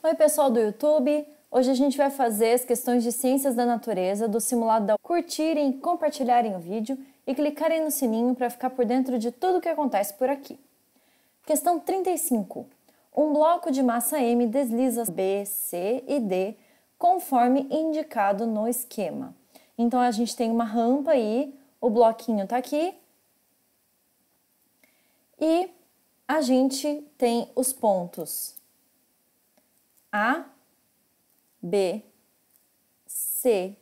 Oi pessoal do YouTube, hoje a gente vai fazer as questões de ciências da natureza do simulado da curtirem, compartilharem o vídeo e clicarem no sininho para ficar por dentro de tudo o que acontece por aqui. Questão 35. Um bloco de massa M desliza B, C e D conforme indicado no esquema. Então a gente tem uma rampa aí, o bloquinho está aqui e a gente tem os pontos A, B, C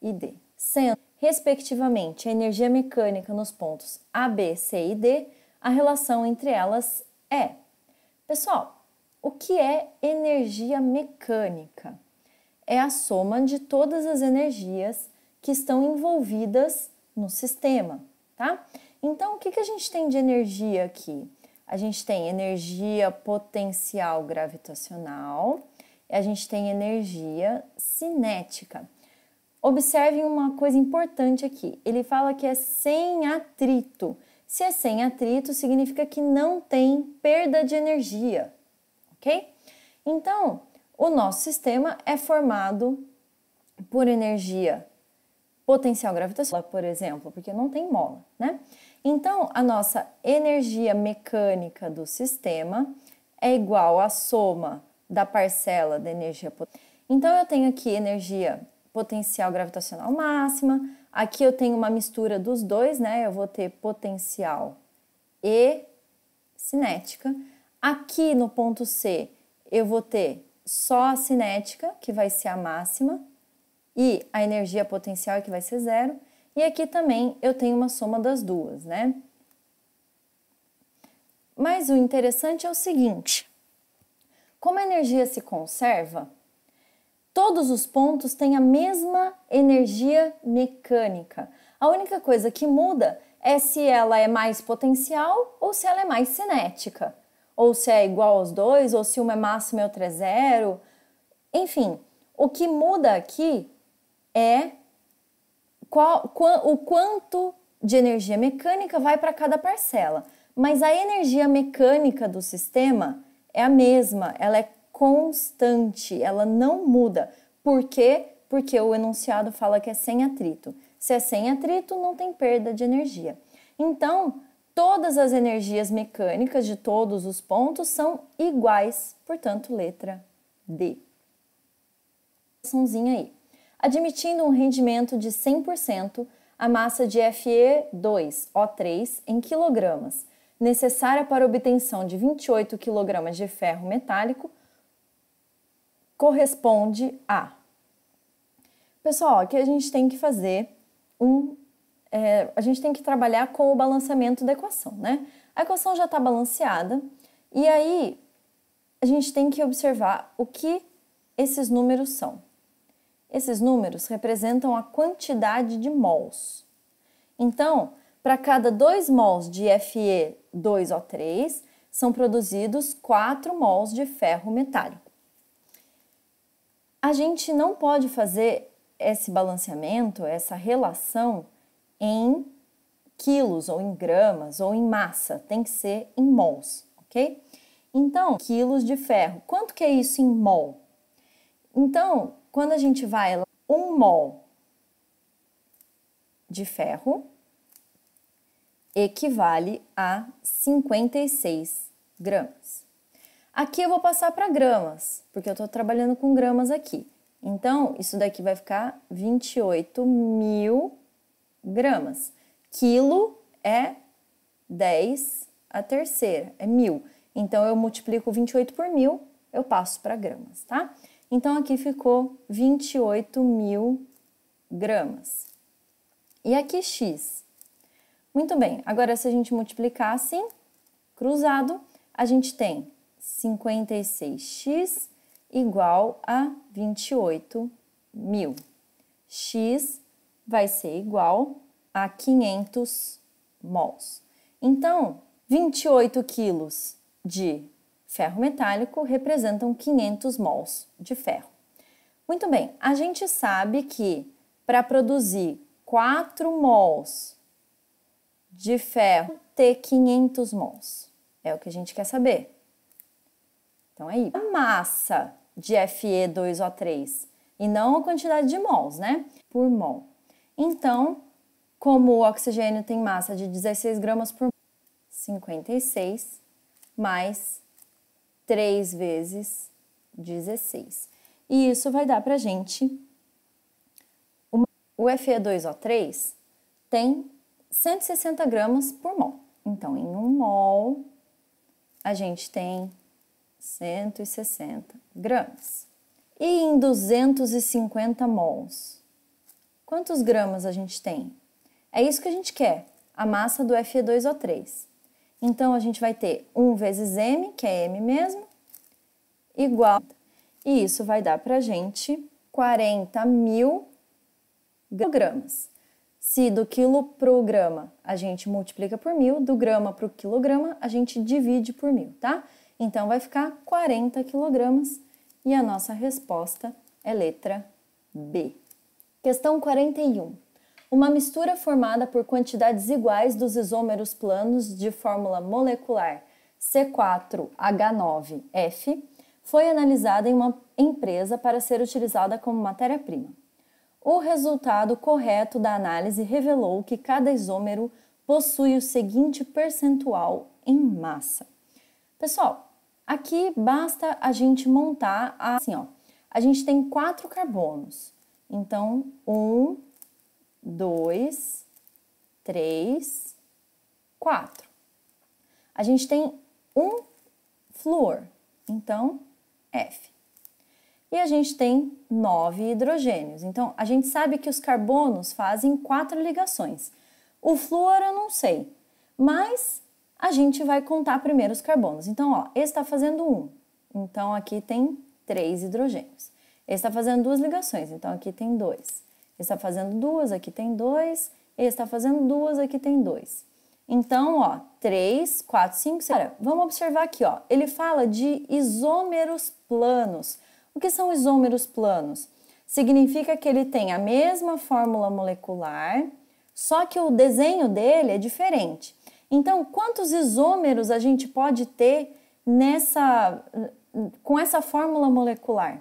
e D, sendo, respectivamente, a energia mecânica nos pontos A, B, C e D, a relação entre elas é... Pessoal, o que é energia mecânica? É a soma de todas as energias que estão envolvidas no sistema, tá? Então, o que a gente tem de energia aqui? A gente tem energia potencial gravitacional, a gente tem energia cinética. Observem uma coisa importante aqui, ele fala que é sem atrito. Se é sem atrito, significa que não tem perda de energia, ok? Então, o nosso sistema é formado por energia potencial gravitacional, por exemplo, porque não tem mola, né? Então, a nossa energia mecânica do sistema é igual à soma da parcela da energia potencial. Então, eu tenho aqui energia potencial gravitacional máxima, aqui eu tenho uma mistura dos dois, né? Eu vou ter potencial e cinética. Aqui no ponto C, eu vou ter só a cinética, que vai ser a máxima, e a energia potencial, que vai ser zero. E aqui também eu tenho uma soma das duas, né? Mas o interessante é o seguinte, como a energia se conserva, todos os pontos têm a mesma energia mecânica. A única coisa que muda é se ela é mais potencial ou se ela é mais cinética. Ou se é igual aos dois, ou se uma é máxima e outra é zero. Enfim, o que muda aqui é o quanto de energia mecânica vai para cada parcela. Mas a energia mecânica do sistema é a mesma, ela é constante, ela não muda. Por quê? Porque o enunciado fala que é sem atrito. Se é sem atrito, não tem perda de energia. Então, todas as energias mecânicas de todos os pontos são iguais, portanto, letra D. Aí. Admitindo um rendimento de 100%, a massa de Fe2O3 em quilogramas, necessária para a obtenção de 28 kg de ferro metálico, corresponde a... Pessoal, aqui a gente tem que fazer a gente tem que trabalhar com o balanceamento da equação, né? A equação já está balanceada e aí a gente tem que observar o que esses números são. Esses números representam a quantidade de mols. Então, para cada 2 mols de Fe2O3, são produzidos 4 mols de ferro metálico. A gente não pode fazer esse balanceamento, essa relação, em quilos, ou em gramas, ou em massa. Tem que ser em mols, ok? Então, quilos de ferro. Quanto que é isso em mol? Então, quando a gente vai... 1 mol de ferro equivale a 56 gramas. Aqui eu vou passar para gramas, porque eu estou trabalhando com gramas aqui. Então, isso daqui vai ficar 28.000 gramas. Quilo é 10 a terceira, é 1.000. Então, eu multiplico 28 por 1.000, eu passo para gramas, tá? Então, aqui ficou 28.000 gramas. E aqui x. Muito bem, agora se a gente multiplicar assim, cruzado, a gente tem 56x igual a 28.000. X vai ser igual a 500 mols. Então, 28 quilos de ferro metálico representam 500 mols de ferro. Muito bem, a gente sabe que para produzir 4 mols de ferro, ter 500 mols. É o que a gente quer saber. Então, aí, a massa de Fe2O3 e não a quantidade de mols, né? Por mol. Então, como o oxigênio tem massa de 16 gramas por mol, 56 mais 3 vezes 16. E isso vai dar pra gente... O Fe2O3 tem 160 gramas por mol. Então, em 1 mol, a gente tem 160 gramas. E em 250 mols, quantos gramas a gente tem? É isso que a gente quer, a massa do Fe2O3. Então, a gente vai ter 1 vezes M, que é M mesmo, igual... E isso vai dar pra gente 40.000 gramas. Se do quilo pro grama a gente multiplica por 1.000, do grama pro quilograma a gente divide por 1.000, tá? Então, vai ficar 40 quilogramas e a nossa resposta é letra B. Questão 41. Uma mistura formada por quantidades iguais dos isômeros planos de fórmula molecular C4H9F foi analisada em uma empresa para ser utilizada como matéria-prima. O resultado correto da análise revelou que cada isômero possui o seguinte percentual em massa. Pessoal, aqui basta a gente montar assim, ó. A gente tem 4 carbonos. Então, 1, 2, 3, 4. A gente tem um flúor, então F. E a gente tem 9 hidrogênios. Então, a gente sabe que os carbonos fazem 4 ligações. O flúor eu não sei, mas a gente vai contar primeiro os carbonos. Então, ó, esse está fazendo 1. Então, aqui tem 3 hidrogênios. Esse está fazendo 2 ligações. Então, aqui tem 2. Esse está fazendo 2, aqui tem 2. Esse está fazendo 2, aqui tem 2. Então, ó, 3, 4, 5, 6. Cara, vamos observar aqui, ó. Ele fala de isômeros planos. O que são isômeros planos? Significa que ele tem a mesma fórmula molecular, só que o desenho dele é diferente. Então, quantos isômeros a gente pode ter com essa fórmula molecular? O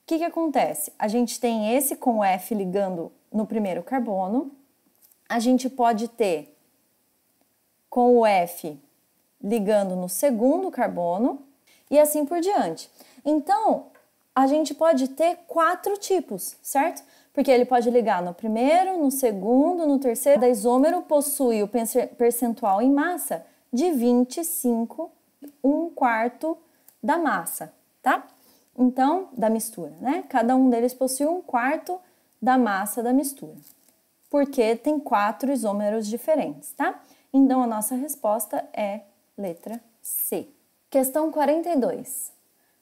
que acontece? A gente tem esse com o F ligando no primeiro carbono, a gente pode ter com o F ligando no segundo carbono e assim por diante. Então, a gente pode ter 4 tipos, certo? Porque ele pode ligar no primeiro, no segundo, no terceiro. Cada isômero possui o percentual em massa de 25, 1/4 da massa, tá? Então, da mistura, né? Cada um deles possui 1/4 da massa da mistura, porque tem 4 isômeros diferentes, tá? Então, a nossa resposta é letra C. Questão 42.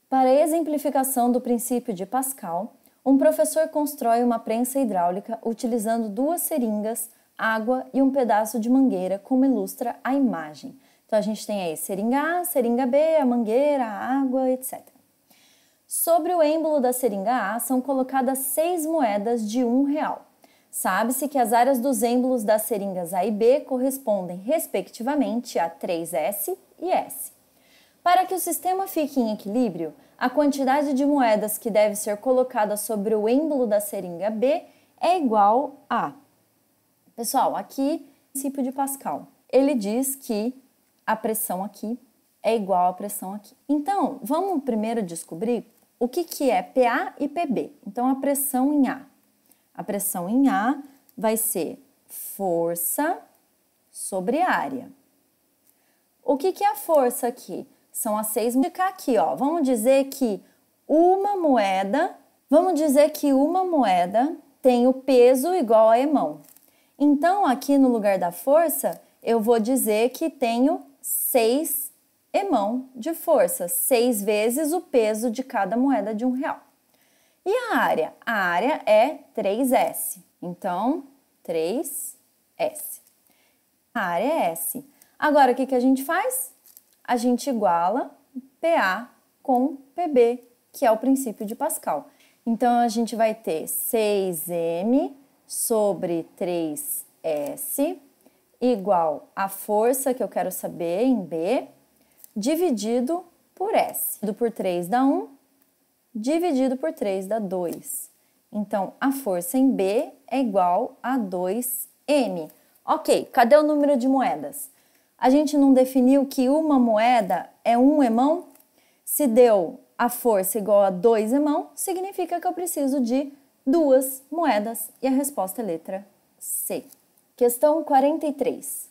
Para a exemplificação do princípio de Pascal, um professor constrói uma prensa hidráulica utilizando 2 seringas, água e um pedaço de mangueira, como ilustra a imagem. Então, a gente tem aí seringa A, seringa B, a mangueira, a água, etc. Sobre o êmbolo da seringa A são colocadas 6 moedas de R$1. Sabe-se que as áreas dos êmbolos das seringas A e B correspondem, respectivamente, a 3S e S. Para que o sistema fique em equilíbrio, a quantidade de moedas que deve ser colocada sobre o êmbolo da seringa B é igual a... Pessoal, aqui, princípio de Pascal. Ele diz que a pressão aqui é igual à pressão aqui. Então, vamos primeiro descobrir o que é PA e PB. Então, a pressão em A. A pressão em A vai ser força sobre área. O que é a força aqui? São as 6 moedas. Aqui, ó, vamos dizer que uma moeda tem o peso igual a emão. Então, aqui no lugar da força, eu vou dizer que tenho 6 emão de força, 6 vezes o peso de cada moeda de R$1. E a área? A área é 3S. Então, 3S. A área é S. Agora, o que a gente faz? A gente iguala PA com PB, que é o princípio de Pascal. Então, a gente vai ter 6M sobre 3S igual a força que eu quero saber em B, dividido por S. Dividido por 3 dá 1, dividido por 3 dá 2. Então, a força em B é igual a 2M. Ok, cadê o número de moedas? A gente não definiu que uma moeda é 1 emão? Se deu a força igual a 2 emão, significa que eu preciso de 2 moedas. E a resposta é letra C. Questão 43.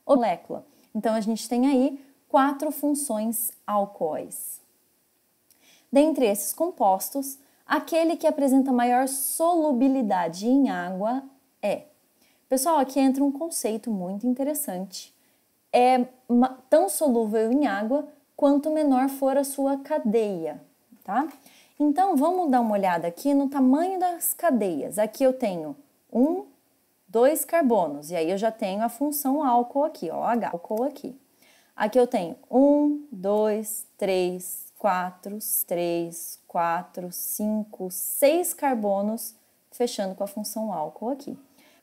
Molécula. Então, a gente tem aí 4 funções alcoóis. Dentre esses compostos, aquele que apresenta maior solubilidade em água é... Pessoal, aqui entra um conceito muito interessante. É tão solúvel em água quanto menor for a sua cadeia, tá? Então, vamos dar uma olhada aqui no tamanho das cadeias. Aqui eu tenho 2 carbonos, e aí eu já tenho a função álcool aqui, ó, H, álcool aqui. Aqui eu tenho 2, 3, 4, 5, 6 carbonos, fechando com a função álcool aqui.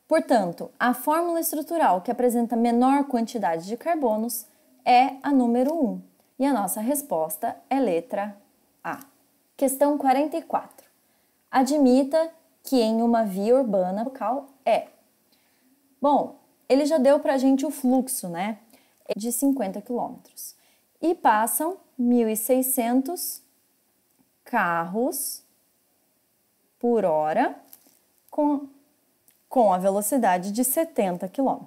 Portanto, a fórmula estrutural que apresenta menor quantidade de carbonos é a número 1. E a nossa resposta é letra A. Questão 44. Admita que em uma via urbana local é... Bom, ele já deu pra gente o fluxo, né? De 50 km. E passam 1.600 carros por hora com a velocidade de 70 km.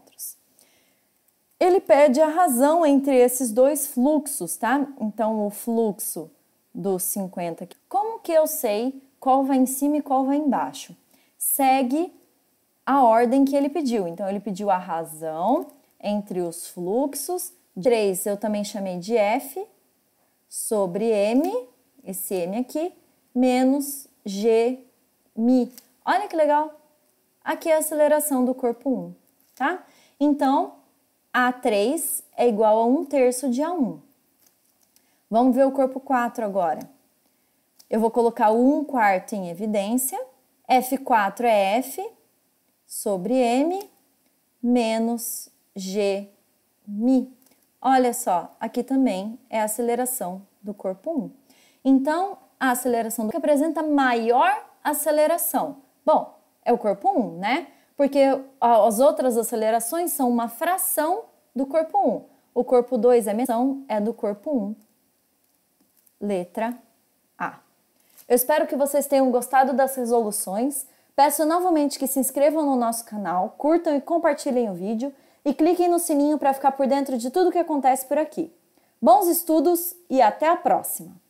Ele pede a razão entre esses dois fluxos, tá? Então, o fluxo dos 50 km. Como que eu sei qual vai em cima e qual vai embaixo? Segue a ordem que ele pediu. Então, ele pediu a razão entre os fluxos. 3 eu também chamei de F, sobre M, esse M aqui, menos G, Mi. Olha que legal! Aqui é a aceleração do corpo 1, tá? Então, A3 é igual a 1/3 de A1. Vamos ver o corpo 4 agora. Eu vou colocar o 1/4 em evidência. F4 é F sobre M menos G, Mi. Olha só, aqui também é a aceleração do corpo 1. Então, a aceleração do que apresenta maior aceleração. Bom, é o corpo 1, né? Porque as outras acelerações são uma fração do corpo 1. O corpo 2 é do corpo 1. Letra A. Eu espero que vocês tenham gostado das resoluções. Peço novamente que se inscrevam no nosso canal, curtam e compartilhem o vídeo e cliquem no sininho para ficar por dentro de tudo que acontece por aqui. Bons estudos e até a próxima!